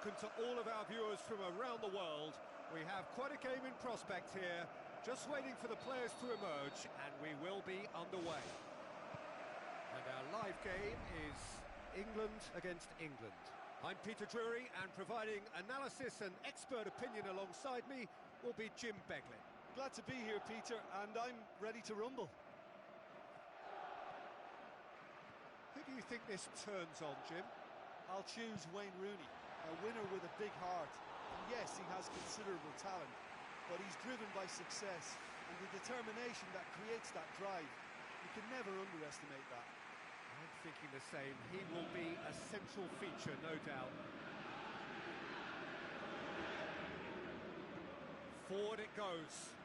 welcome to all of our viewers from around the world. We have quite a game in prospect here, just waiting for the players to emerge, and we will be underway. And our live game is England against England. I'm Peter Drury, and providing analysis and expert opinion alongside me will be Jim Beglin. Glad to be here, Peter, and I'm ready to rumble. Who do you think this turns on, Jim? I'll choose Wayne Rooney, a winner with a big heart. And yes, he has considerable talent, but he's driven by success and the determination that creates that drive. You can never underestimate that. I'm thinking the same. He will be a central feature, no doubt. Forward it goes.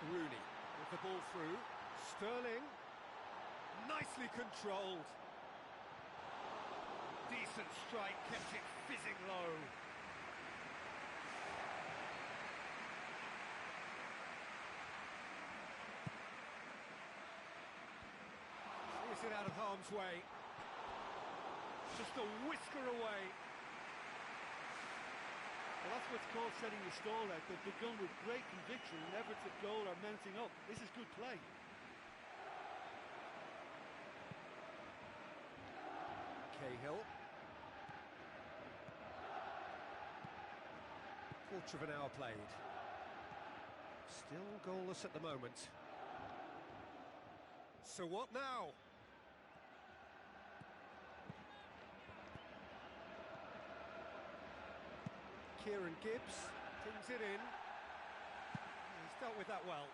Rooney with the ball through. Sterling. Nicely controlled. Decent strike, kept it fizzing low. Is it out of harm's way? Just a whisker away. Well, that's what's called setting the stall out. They've begun with great conviction and efforts at goal are mounting up. This is good play. Cahill. Quarter of an hour played. Still goalless at the moment. So what now? Kieran Gibbs pings it in. He's dealt with that well.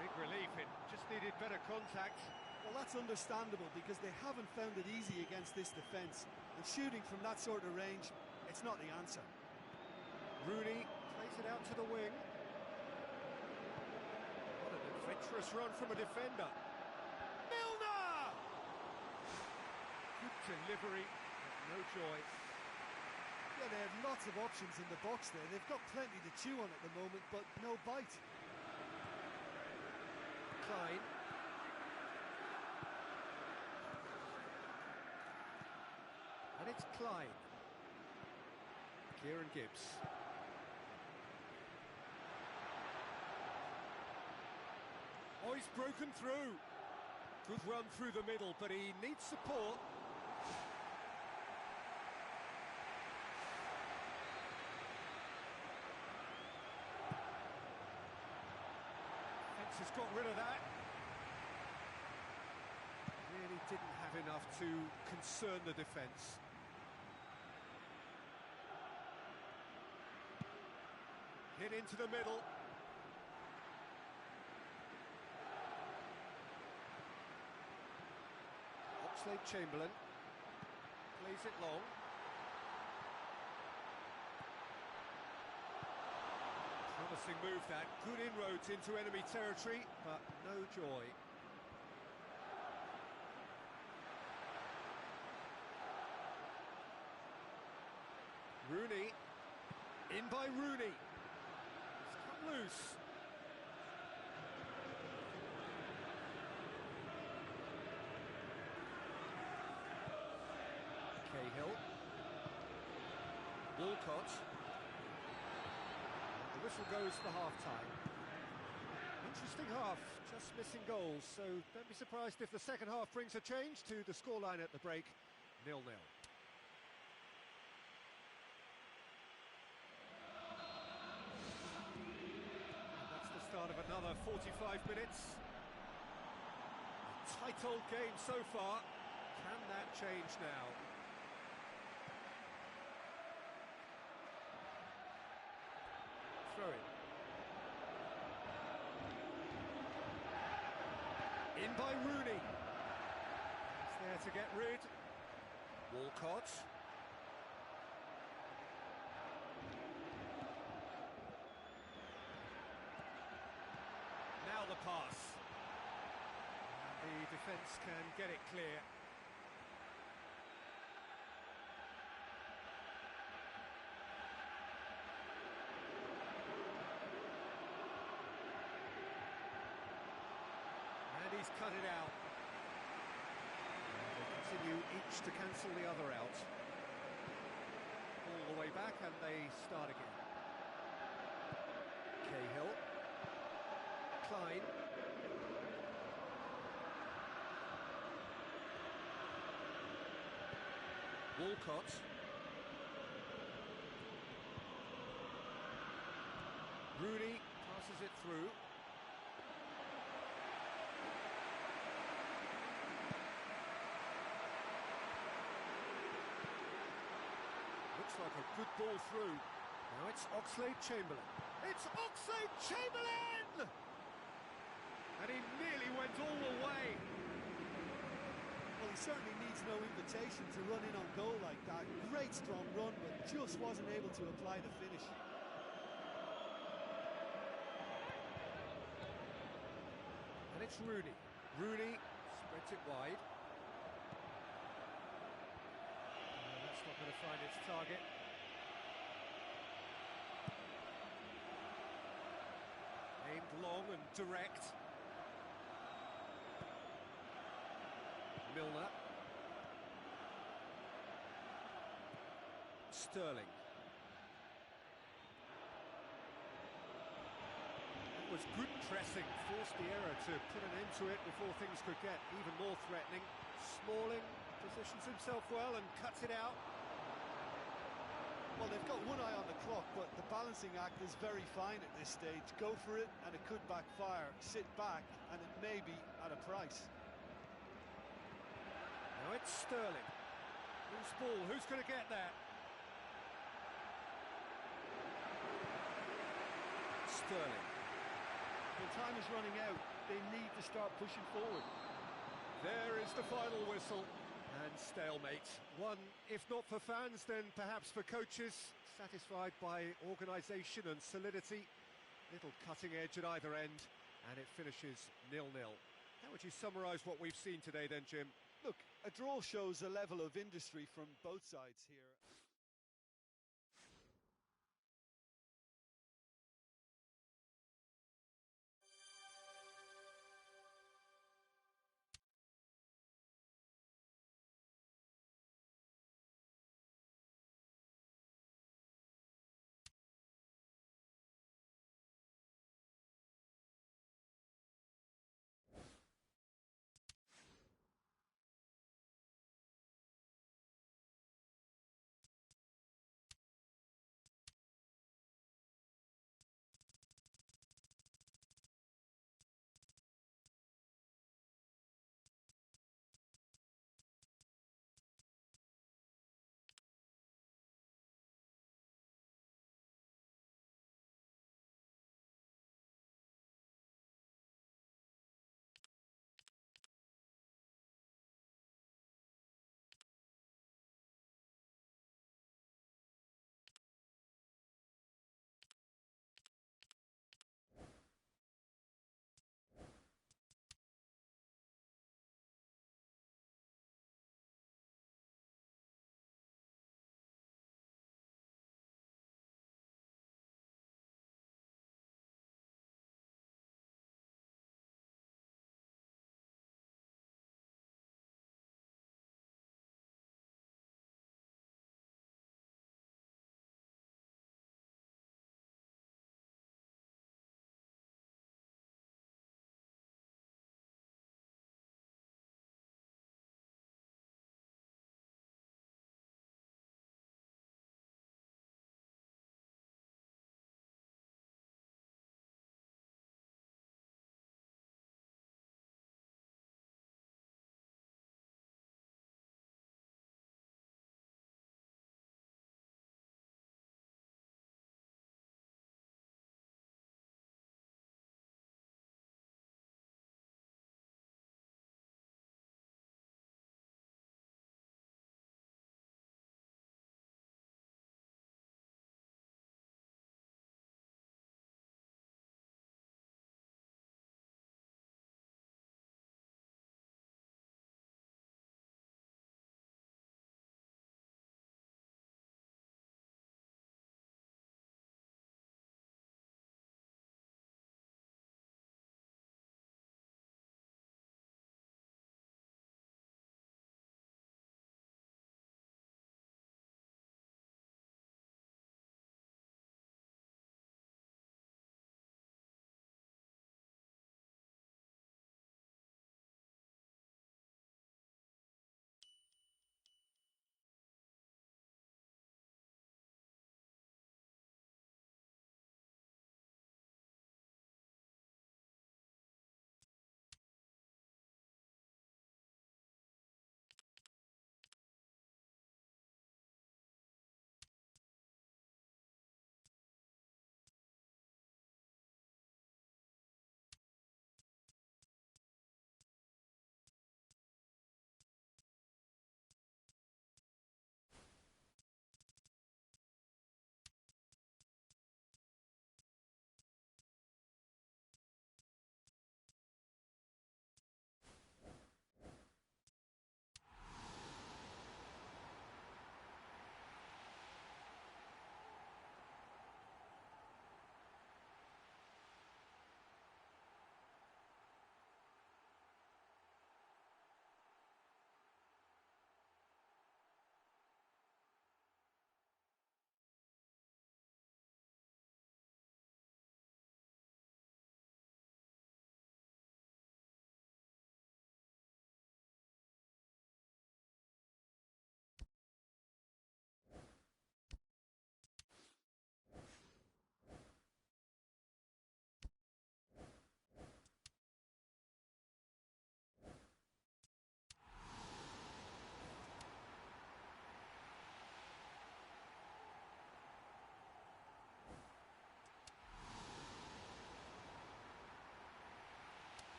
Big relief, it just needed better contact. Well, that's understandable because they haven't found it easy against this defence. And shooting from that sort of range, it's not the answer. Rooney plays it out to the wing. What an adventurous run from a defender. Milner! Good delivery, but no joy. Yeah, they have lots of options in the box there. They've got plenty to chew on at the moment, but no bite. Klein. And it's Klein. Kieran Gibbs. Oh, he's broken through. Good run through the middle, but he needs support. Fence has got rid of that. Really didn't have enough to concern the defence. Hit into the middle. Oxlade-Chamberlain plays it long. Promising move that. Good inroads into enemy territory, but no joy. Rooney. In by Rooney. It's come loose. Cahill. Walcott. The whistle goes for half-time. Interesting half, just missing goals, so don't be surprised if the second half brings a change to the scoreline at the break, 0-0. And that's the start of another 45 minutes. A tight old game so far. Can that change now? Throw in by Rooney. He's there to get rid. Walcott. Now the pass. And the defence can get it clear. And he's cut it out. They continue each to cancel the other out. way back and they start again. Cahill. Klein. Walcott. Rooney passes it through. Looks like a good ball through. Now it's Oxlade-Chamberlain. It's Oxlade-Chamberlain! And he nearly went all the way. Well, he certainly needs no invitation to run in on goal like that. Great strong run, but just wasn't able to apply the finish. And it's Rooney. Rooney spreads it wide. That's not going to find its target. Aimed long and direct. Milner. Sterling. It was good pressing, forced the error to put an end to it before things could get even more threatening. Smalling positions himself well and cuts it out. Well, they've got one eye on the clock, but the balancing act is very fine at this stage. Go for it, and it could backfire. Sit back, and it may be at a price. Now it's Sterling. Loose ball, who's going to get there? Sterling. Well, time is running out. They need to start pushing forward. There is the final whistle. And stalemate. One, if not for fans, then perhaps for coaches, satisfied by organisation and solidity. Little cutting edge at either end, and it finishes 0-0. How would you summarise what we've seen today then, Jim? Look, a draw shows a level of industry from both sides here.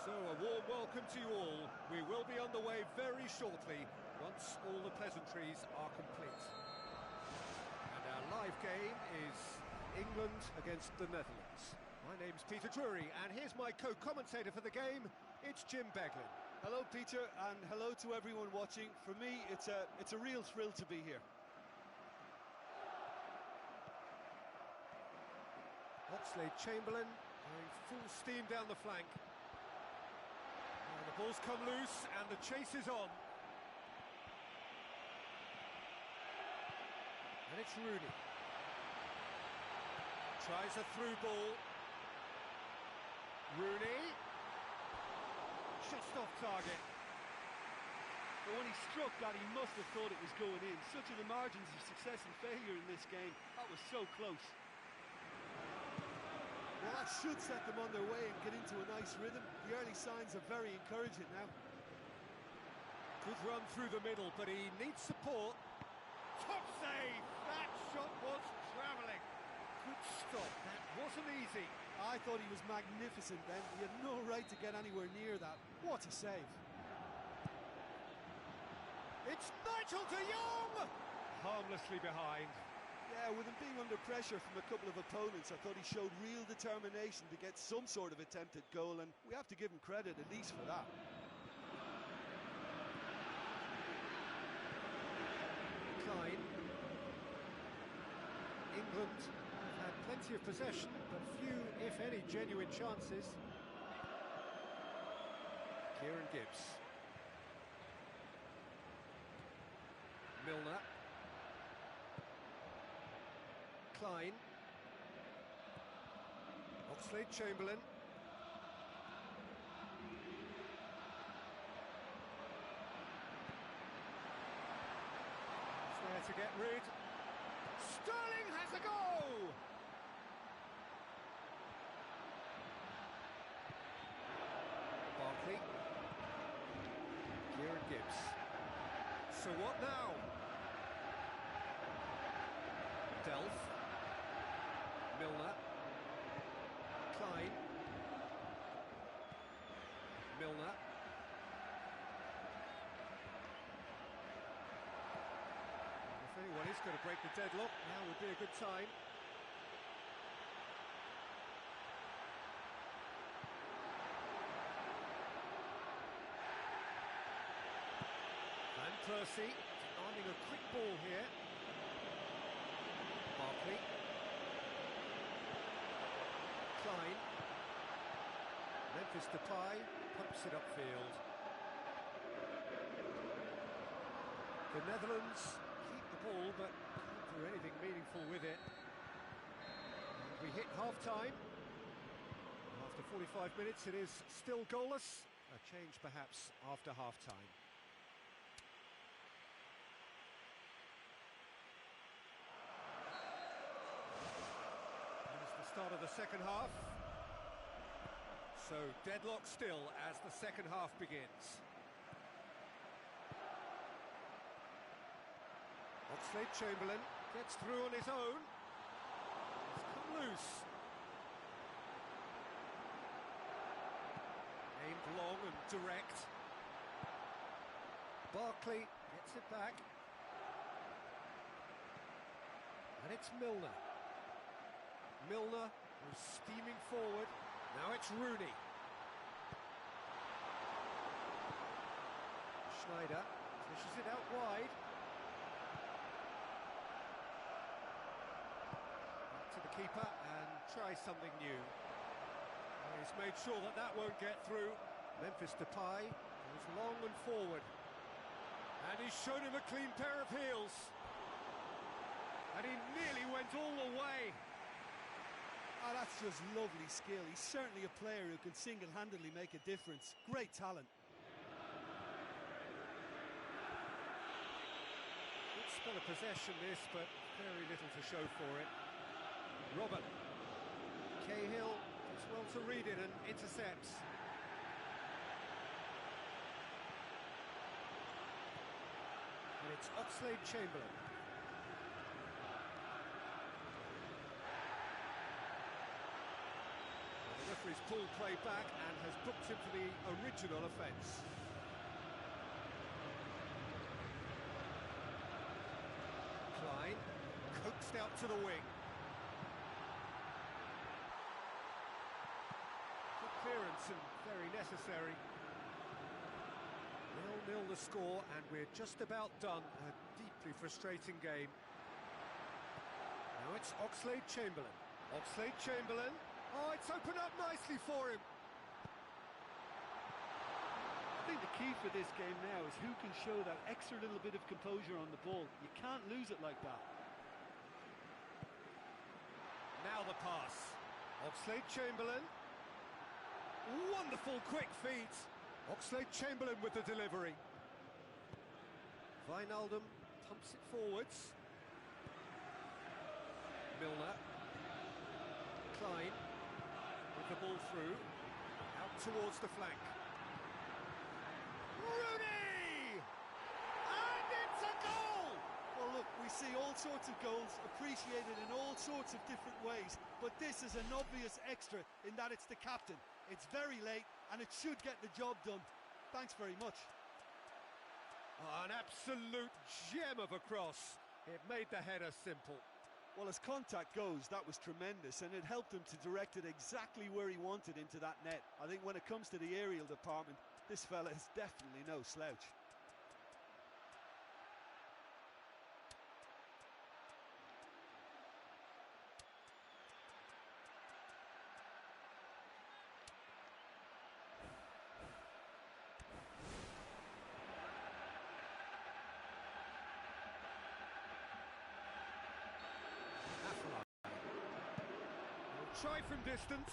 So, a warm welcome to you all. We will be on the way very shortly, once all the pleasantries are complete. And our live game is England against the Netherlands. My name's Peter Drury, and here's my co-commentator for the game, it's Jim Beglin. Hello, Peter, and hello to everyone watching. For me, it's a real thrill to be here. Oxlade-Chamberlain going full steam down the flank. And the ball's come loose and the chase is on. And it's Rooney. Tries a through ball. Rooney. Just off target. But when he struck that, he must have thought it was going in. Such are the margins of success and failure in this game. That was so close. Well, that should set them on their way and get into a nice rhythm. The early signs are very encouraging now. Good run through the middle, but he needs support. Top save! That shot was travelling. Good stop. That wasn't easy. I thought he was magnificent then. He had no right to get anywhere near that. What a save. It's Nigel de Jong! Harmlessly behind. Yeah, with him being under pressure from a couple of opponents, I thought he showed real determination to get some sort of attempt at goal, and we have to give him credit at least for that. Klein. England have had plenty of possession, but few, if any, genuine chances. Kieran Gibbs. Milner. Klein. Oxlade-Chamberlain. It's there to get rid. Sterling has a go! Barkley. Kieran Gibbs. So what now? Delph. Milner. Klein. Milner. If anyone is going to break the deadlock, now would be a good time. Van Persie demanding a quick ball here. Barkley. Klein. Memphis Depay pumps it upfield. The Netherlands keep the ball but can't do anything meaningful with it. And we hit half-time. After 45 minutes it is still goalless. A change perhaps after half-time. Start of the second half. So deadlock still as the second half begins. Oxlade-Chamberlain gets through on his own. He's come loose. Aimed long and direct. Barkley gets it back. And it's Milner. Milner was steaming forward. Now it's Rooney. Schneider pushes it out wide. Back to the keeper and tries something new. And he's made sure that that won't get through. Memphis Depay goes long and forward. And he's shown him a clean pair of heels. And he nearly went all the way. Oh, that's just lovely skill. He's certainly a player who can single-handedly make a difference. Great talent. Good spell of possession this, but very little to show for it. Robert. Cahill does well to read it and intercepts. And it's Oxlade-Chamberlain. referee's pulled play back and has booked him for the original offence. Klein, coaxed out to the wing. Good clearance and very necessary. 0-0 the score, and we're just about done. A deeply frustrating game. Now it's Oxlade-Chamberlain. Oxlade-Chamberlain. Oh, it's opened up nicely for him. I think the key for this game now is who can show that extra little bit of composure on the ball. You can't lose it like that. Now the pass. Oxlade-Chamberlain. Wonderful quick feet. Oxlade-Chamberlain with the delivery. Wijnaldum pumps it forwards. Milner. Klein with the ball through. Out towards the flank. Rooney! And it's a goal! Well, look, we see all sorts of goals appreciated in all sorts of different ways, but this is an obvious extra in that it's the captain. It's very late, and it should get the job done. Thanks very much. Oh, an absolute gem of a cross. It made the header simple. Well, as contact goes, that was tremendous, and it helped him to direct it exactly where he wanted into that net. I think when it comes to the aerial department, this fella is definitely no slouch. Try from distance.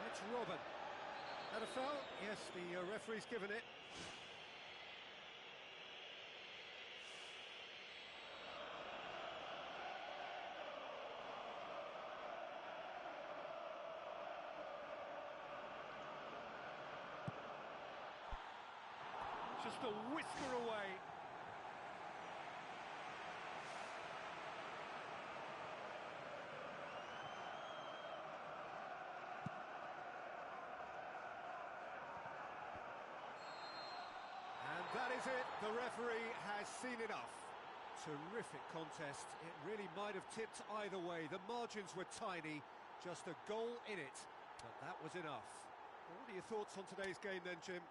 It's Robin. Had a foul? Yes, the referee's given it. Just a whisker away. And that is it. The referee has seen enough. Terrific contest. It really might have tipped either way. The margins were tiny. Just a goal in it. But that was enough. What are your thoughts on today's game then, Jim?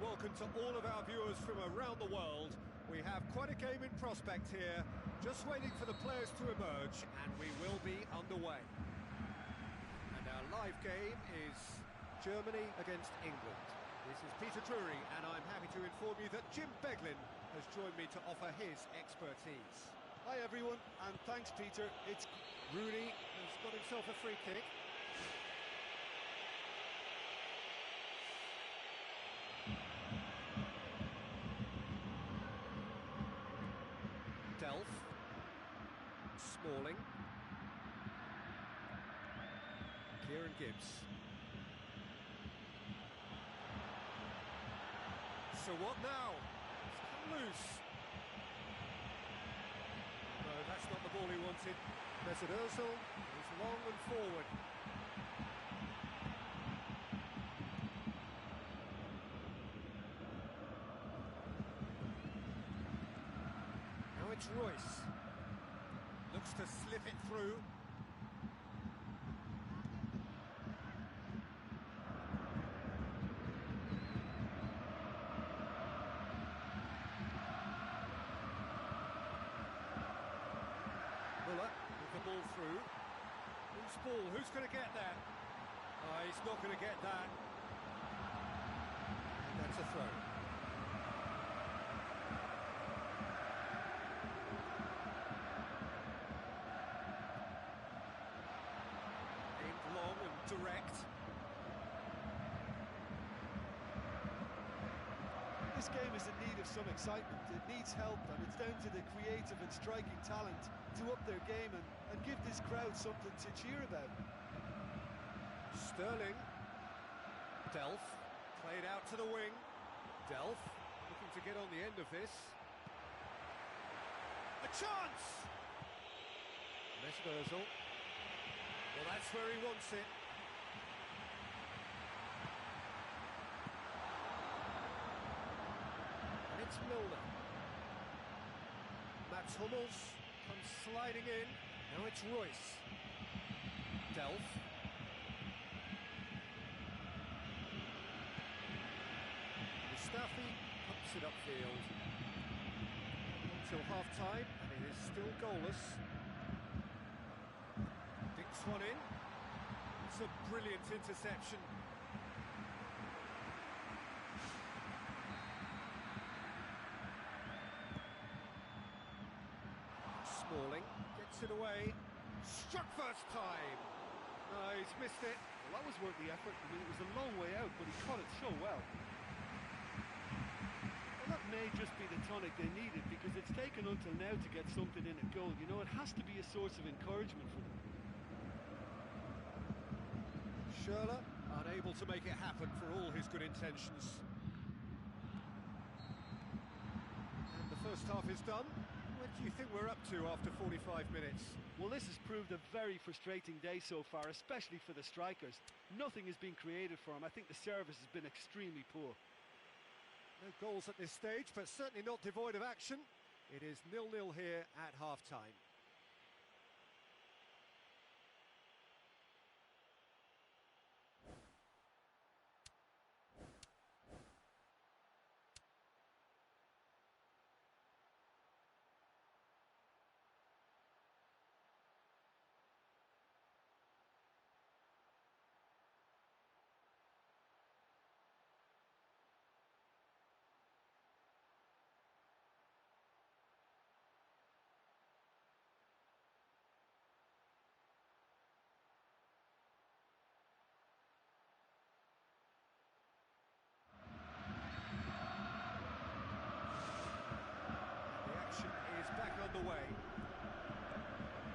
welcome to all of our viewers from around the world. We have quite a game in prospect here, just waiting for the players to emerge, and we will be underway. And our live game is Germany against England. This is Peter Drury, and I'm happy to inform you that Jim Beglin has joined me to offer his expertise. Hi everyone, and thanks Peter. It's Rooney has got himself a free kick. Delph, Smalling, Kieran Gibbs. So what now? It's come loose. No, that's not the ball he wanted. Mesut Ozil is long and forward. Now it's Royce. Looks to slip it through. Muller with the ball through. Who's ball? Who's going to get that? He's not going to get that. And that's a throw. Aimed long and direct. This game is in need of some excitement. It needs help, and it's down to the creative and striking talent to up their game and give this crowd something to cheer about. Sterling. Delph. Played out to the wing. Delph looking to get on the end of this. A chance! Mesut Ozil. Well, that's where he wants it. And it's Milner. Mats Hummels comes sliding in. Now it's Royce. Delph. Mustafi pumps it upfield. Until half-time, and it is still goalless. Dinks one in. It's a brilliant interception. Smalling gets it away. Struck first time. No, he's missed it. Well, that was worth the effort. I mean, it was a long way out, but he caught it so well. Well, that may just be the tonic they needed, because it's taken until now to get something in a goal. You know, it has to be a source of encouragement for them. Schürrle unable to make it happen for all his good intentions. And the first half is done. What do you think we're up to after 45 minutes? Well, this has proved a very frustrating day so far, especially for the strikers. Nothing has been created for them. I think the service has been extremely poor. No goals at this stage, but certainly not devoid of action. It is 0-0 here at half-time. Underway.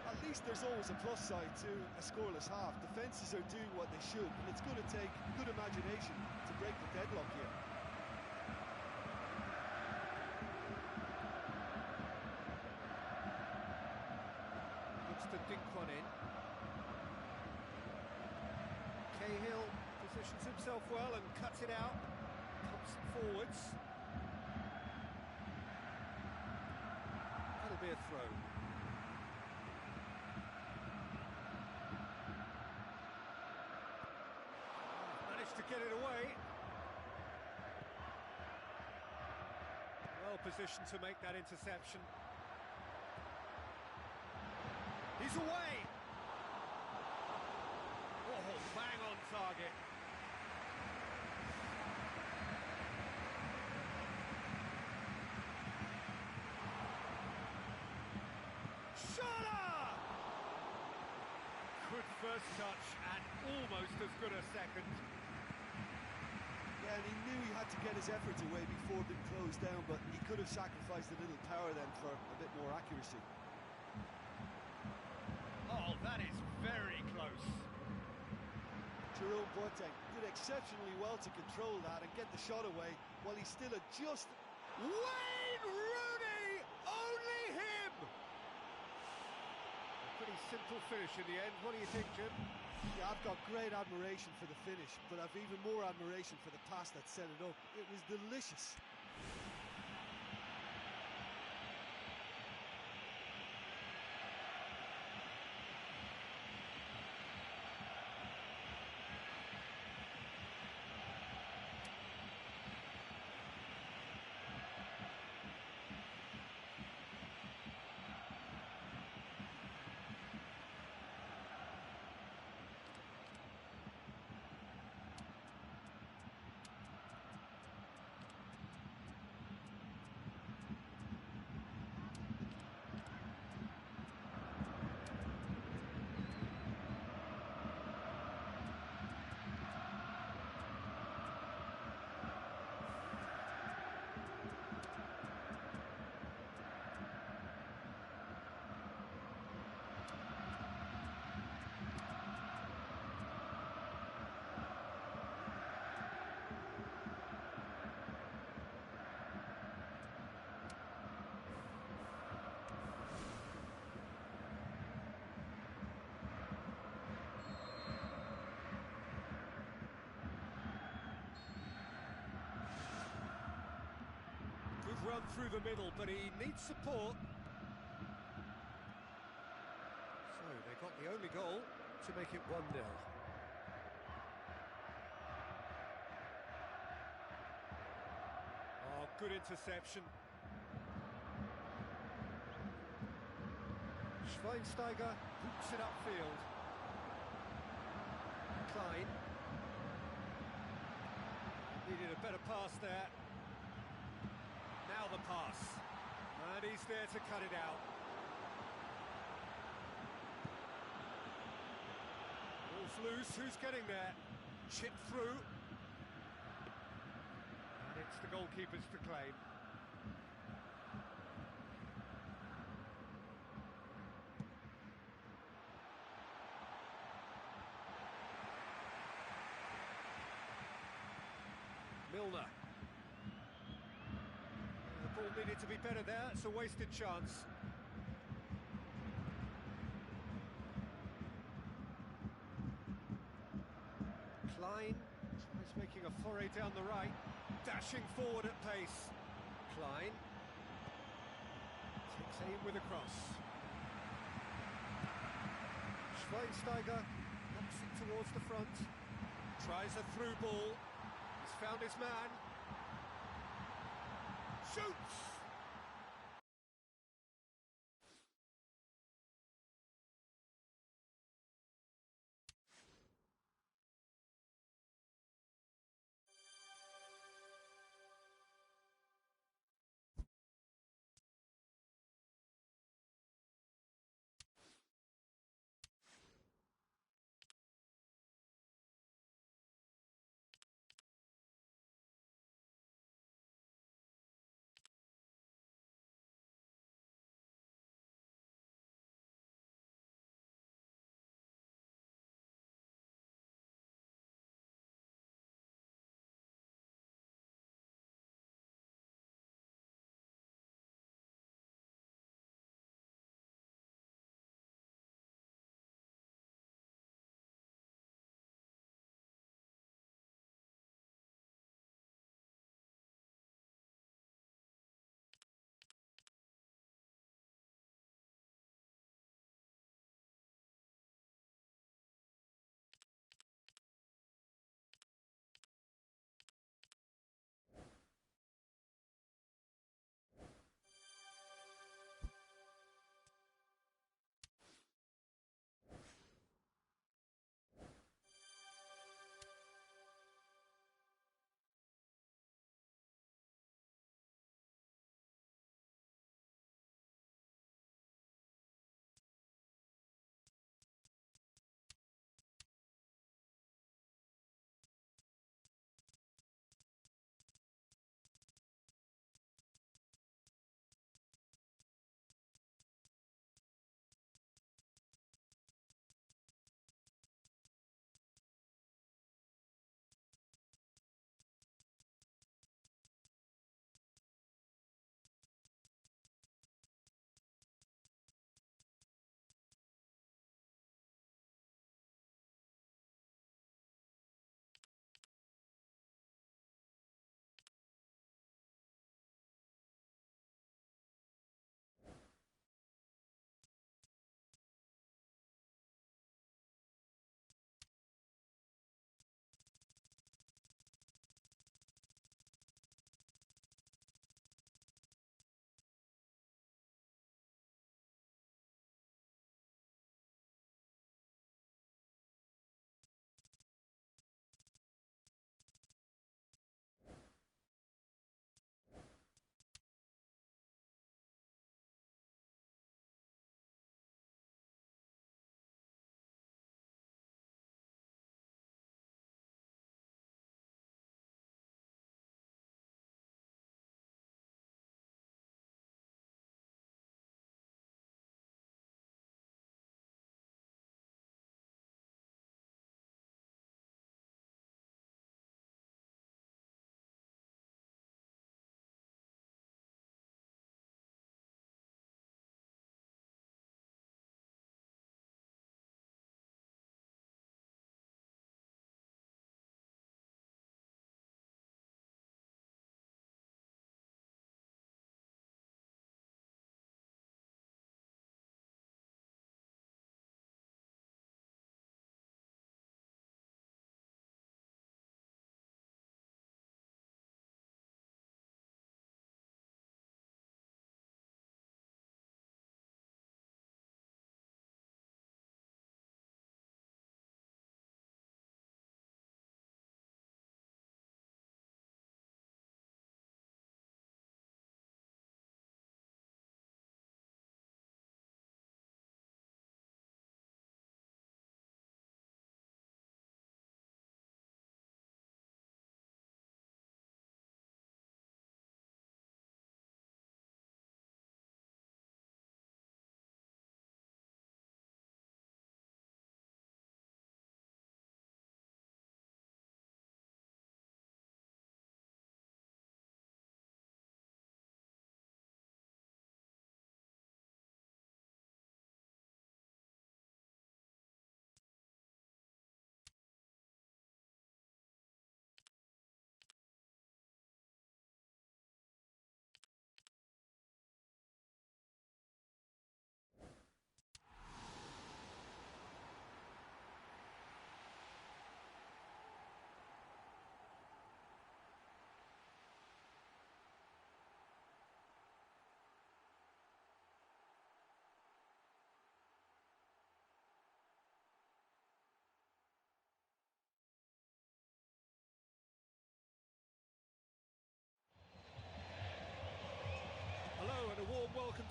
At least there's always a plus side to a scoreless half. Defences are doing what they should, and it's going to take good imagination to break the deadlock here. Looks to dink one in. Cahill positions himself well and cuts it out. Pumps it forwards. That'll be a throw. Managed to get it away. position to make that interception. He's away! Oh, bang on target. Shot! Good first touch and almost as good a second. Yeah, and he knew he had to get his efforts away before being closed down, but he could have sacrificed a little power then for a bit more accuracy. Oh, that is very close. Jerome Boateng did exceptionally well to control that and get the shot away while he still adjusted. Wayne Rooney! Only him! A pretty simple finish in the end. What do you think, Jim? Yeah, I've got great admiration for the finish, but I've even more admiration for the pass that set it up. It was delicious. Run through the middle, but he needs support. So they got the only goal to make it 1-0. Oh, good interception. Schweinsteiger hoops it upfield. Klein. Needed a better pass there. Now the pass, and he's there to cut it out. Ball's loose, who's getting there? Chip through. And it's the goalkeepers to claim. Milner. Ball needed to be better there, it's a wasted chance. Klein tries making a foray down the right, dashing forward at pace. Klein takes aim with a cross. Schweinsteiger knocks it towards the front, tries a through ball, he's found his man. Shoots!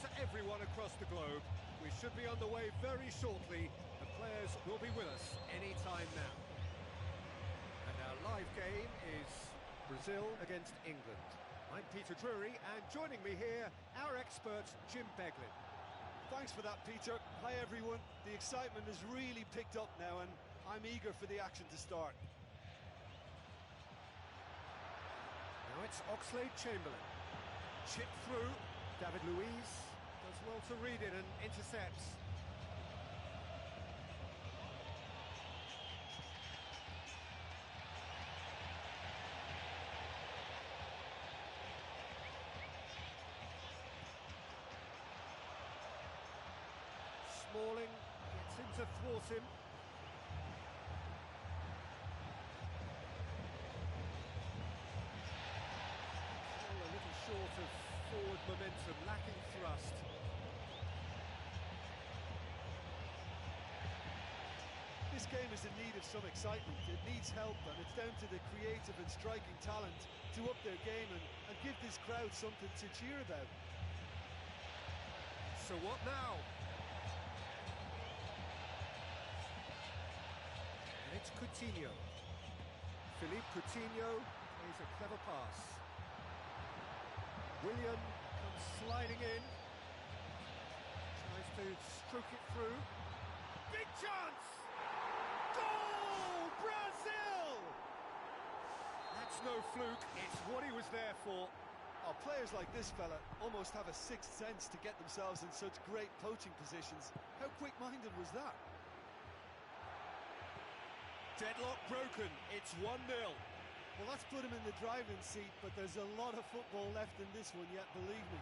to everyone across the globe. We should be on the way very shortly. The players will be with us any time now. And our live game is Brazil against England. I'm Peter Drury, and joining me here, our expert, Jim Beglin. Thanks for that, Peter. Hi, everyone. The excitement has really picked up now, and I'm eager for the action to start. Now it's Oxlade-Chamberlain. Chip through. David Luiz does well to read it and intercepts. Smalling gets in to thwart him. Still a little short of forward momentum, lacking thrust. This game is in need of some excitement. It needs help, and it's down to the creative and striking talent to up their game and give this crowd something to cheer about. So what now? And it's Coutinho. Philippe Coutinho plays a clever pass. Willian comes sliding in. Tries to stroke it through. Big chance! Goal! Brazil! That's no fluke, it's what he was there for. Oh, players like this fella almost have a sixth sense to get themselves in such great poaching positions. How quick-minded was that? Deadlock broken, it's 1-0. Well, that's put him in the driving seat, but there's a lot of football left in this one yet, believe me.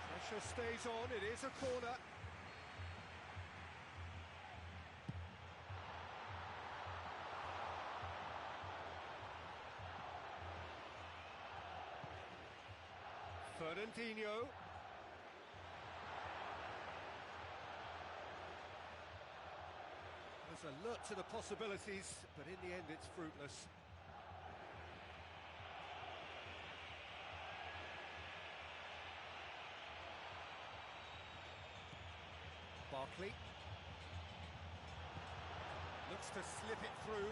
Pressure stays on, it is a corner. Fernandinho. There's alert to the possibilities, but in the end it's fruitless. Barkley. Looks to slip it through.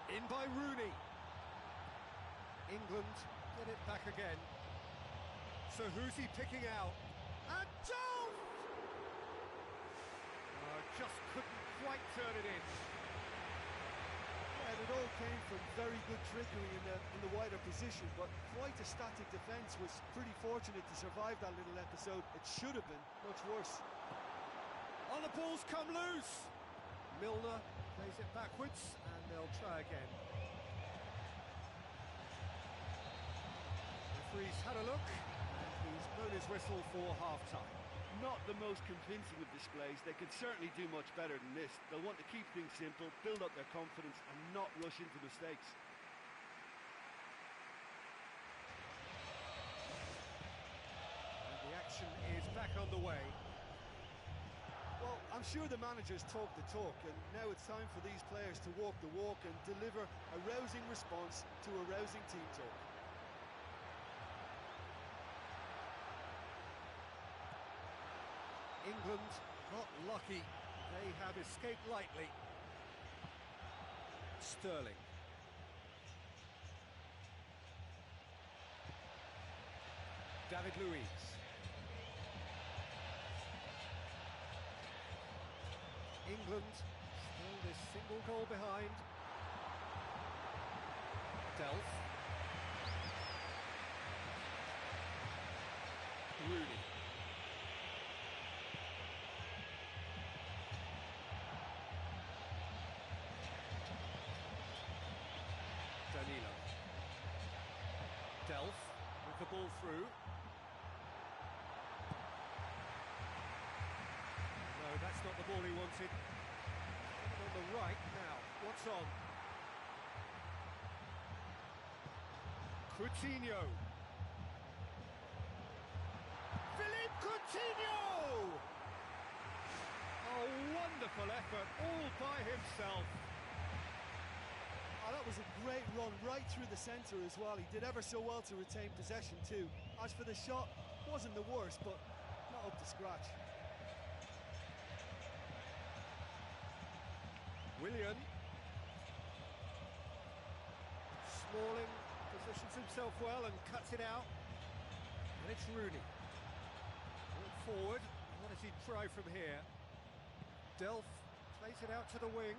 In by Rooney. England get it back again. So who's he picking out? And Dolph! Just couldn't quite turn it in. Yeah, it all came from very good trickery in the wider position, but quite a static defence. Was pretty fortunate to survive that little episode. It should have been much worse. Oh, the ball's come loose! Milner plays it backwards, and they'll try again. Referee's had a look, and he's blown his whistle for half-time. Not the most convincing of displays. They could certainly do much better than this. They'll want to keep things simple, build up their confidence, and not rush into mistakes. And the action is back on the way. Well, I'm sure the managers talk the talk, and now it's time for these players to walk the walk and deliver a rousing response to a rousing team talk. England not lucky. They have escaped lightly. Sterling. David Luiz. England still this single goal behind. Delph. Rooney. Danilo. Delph with the ball through. No, that's not the ball he wanted. On the right now, what's on? Coutinho. Philippe Coutinho! A wonderful effort, all by himself. Oh, that was a great run right through the centre as well. He did ever so well to retain possession too. As for the shot, wasn't the worst, but not up to scratch. Willian. Smalling positions himself well and cuts it out. And it's Rooney. Ball forward. What does he try from here? Delph plays it out to the wing.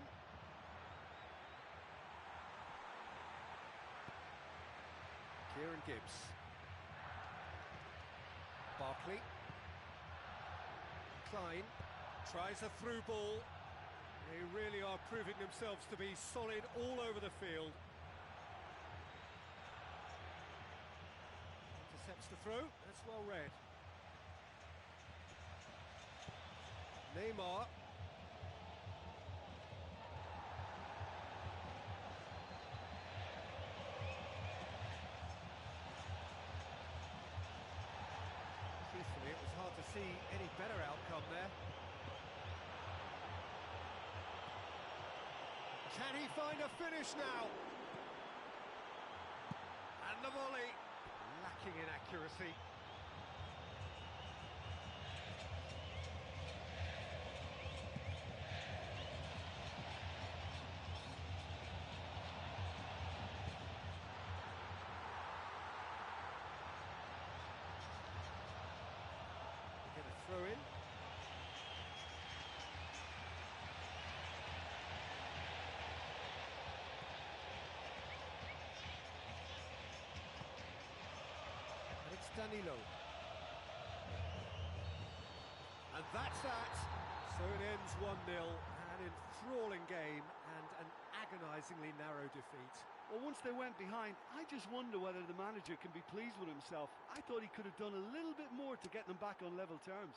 Kieran Gibbs. Barkley. Klein tries a through ball. They really are proving themselves to be solid all over the field. Intercepts the throw. That's well read. Neymar. Truthfully, it was hard to see any better outcome there. Can he find a finish now? And the volley, lacking in accuracy. They get a throw in. Danilo. And that's that. So it ends 1-0, an enthralling game and an agonisingly narrow defeat. Well, once they went behind, I just wonder whether the manager can be pleased with himself. I thought he could have done a little bit more to get them back on level terms.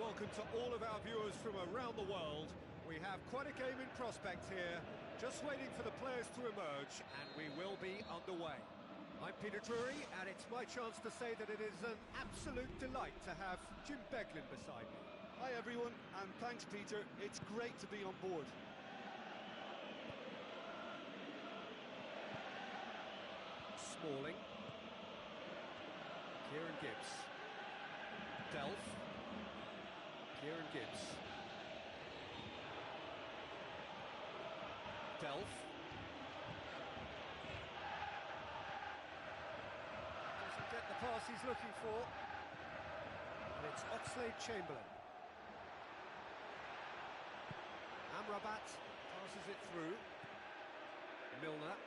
welcome to all of our viewers from around the world. We have quite a game in prospect here, just waiting for the players to emerge, and we will be underway. I'm Peter Drury, and it's my chance to say that it is an absolute delight to have Jim Beglin beside me. Hi everyone, and thanks Peter, it's great to be on board. Smalling. Kieran Gibbs. Delph. Kieran Gibbs. Delph. Doesn't get the pass he's looking for. And it's Oxlade-Chamberlain. Amrabat passes it through. Milner.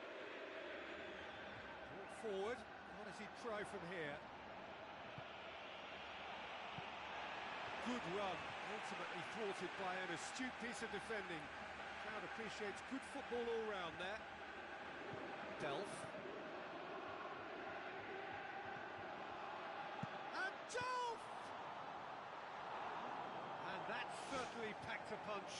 Brought forward. What does he try from here? Good run, ultimately thwarted by an astute piece of defending. Crowd appreciates good football all round there. Delph. And Delph! And that certainly packed a punch.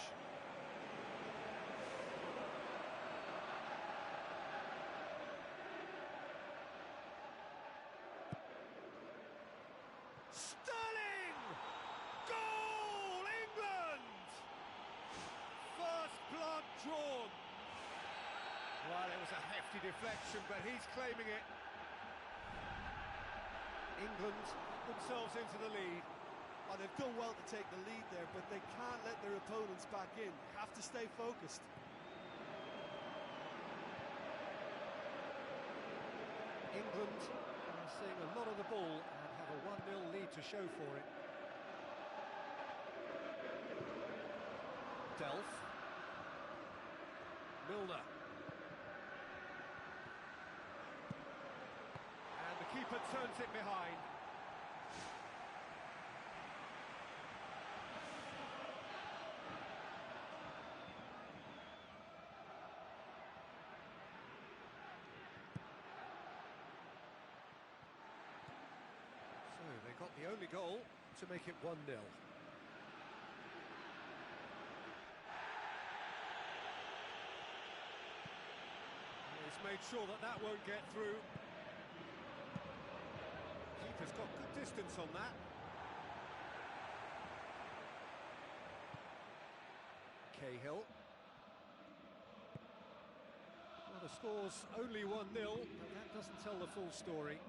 Sterling! Goal, England! First blood drawn. Well, it was a hefty deflection, but he's claiming it. England themselves into the lead. Oh, they've done well to take the lead there, but they can't let their opponents back in. Have to stay focused. England are seeing a lot of the ball and have a 1-0 lead to show for it. Delph. Milner. And the keeper turns it behind. So they got the only goal to make it 1-0. He's made sure that that won't get through. Keeper's got good distance on that. Cahill. Well, the score's only 1-0, but that doesn't tell the full story.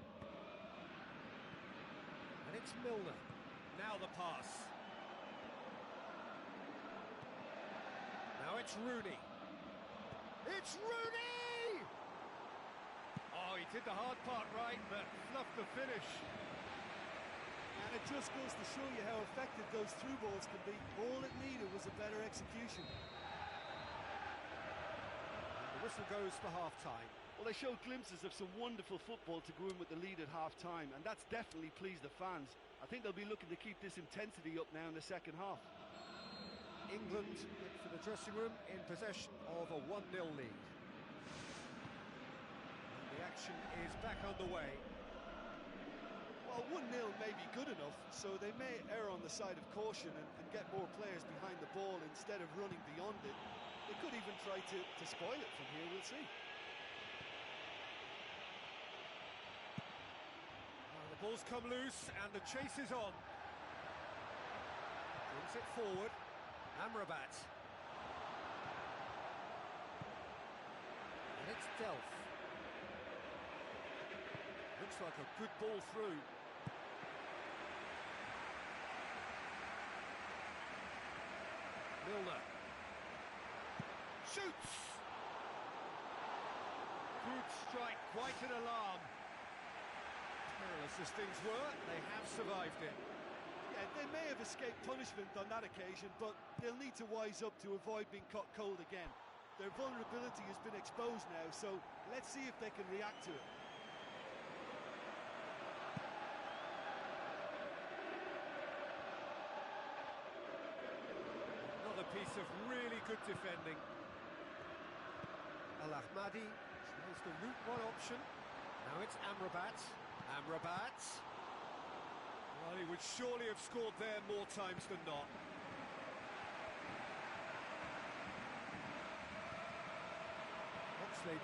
And it's Milner. Now the pass. Now it's Rooney. It's Rooney! Oh, he did the hard part right, but fluffed the finish. And it just goes to show you how effective those through balls can be. All it needed was a better execution. And the whistle goes for half-time. Well, they showed glimpses of some wonderful football to go in with the lead at half-time, and that's definitely pleased the fans. I think they'll be looking to keep this intensity up now in the second half. England head for the dressing room in possession of a 1-0 lead. And the action is back underway. Well, 1-0 may be good enough, so they may err on the side of caution and get more players behind the ball instead of running beyond it. They could even try to spoil it from here, we'll see. The ball's come loose and the chase is on. Brings it forward. Amrabat. And it's Delph. Looks like a good ball through. Milner. Shoots! Good strike, quite an alarm. Perilous as things were, they have survived it. Yeah, they may have escaped punishment on that occasion, but they'll need to wise up to avoid being caught cold again. Their vulnerability has been exposed now, so let's see if they can react to it. Another piece of really good defending. Al-Ahmadi tries the route one option. Now it's Amrabat. Amrabat. Well, he would surely have scored there more times than not.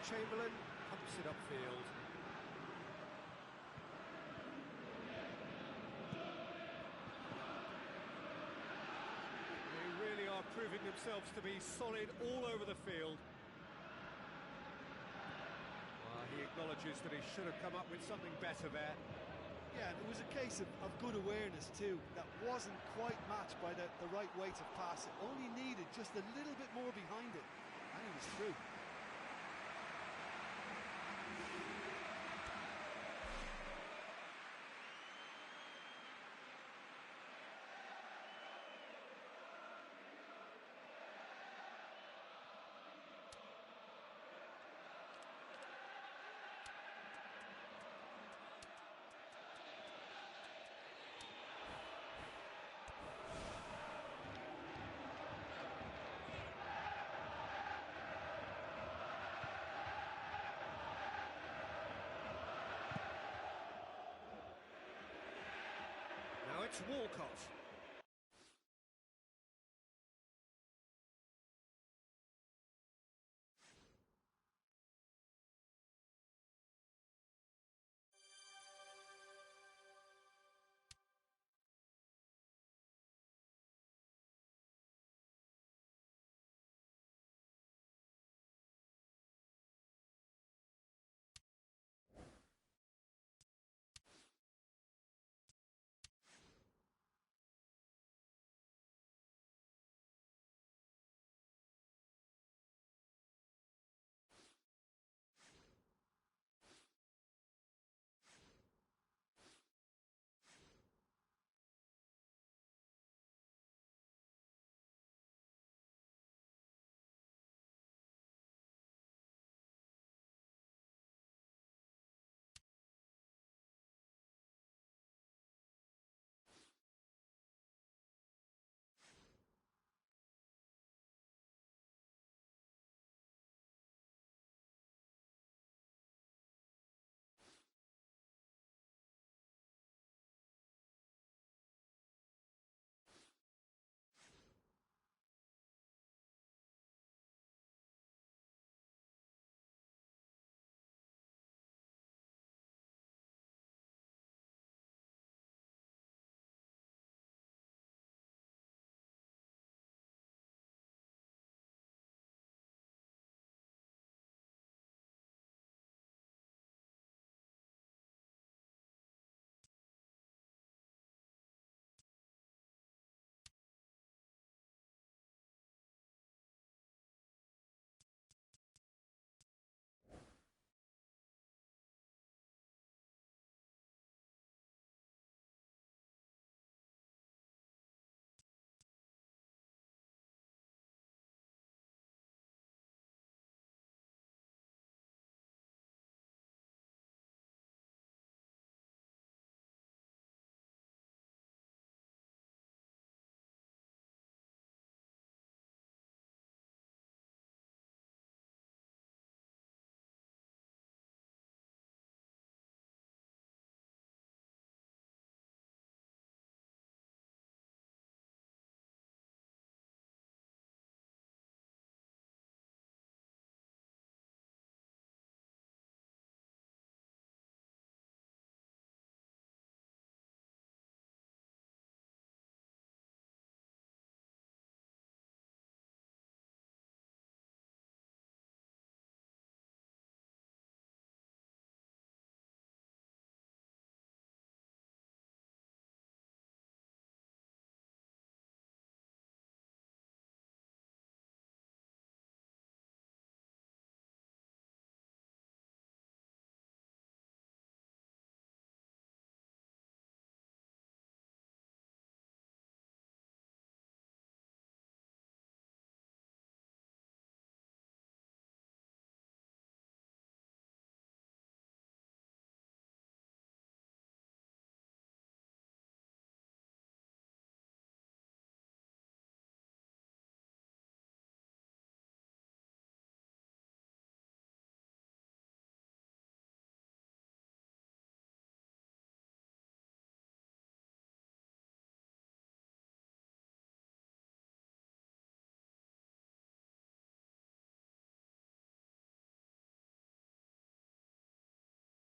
Chamberlain pumps it upfield. They really are proving themselves to be solid all over the field. Well, he acknowledges that he should have come up with something better there. Yeah, and it was a case of good awareness too. That wasn't quite matched by the right weight of pass. It only needed just a little bit more behind it, and he was through. Now it's Walcott.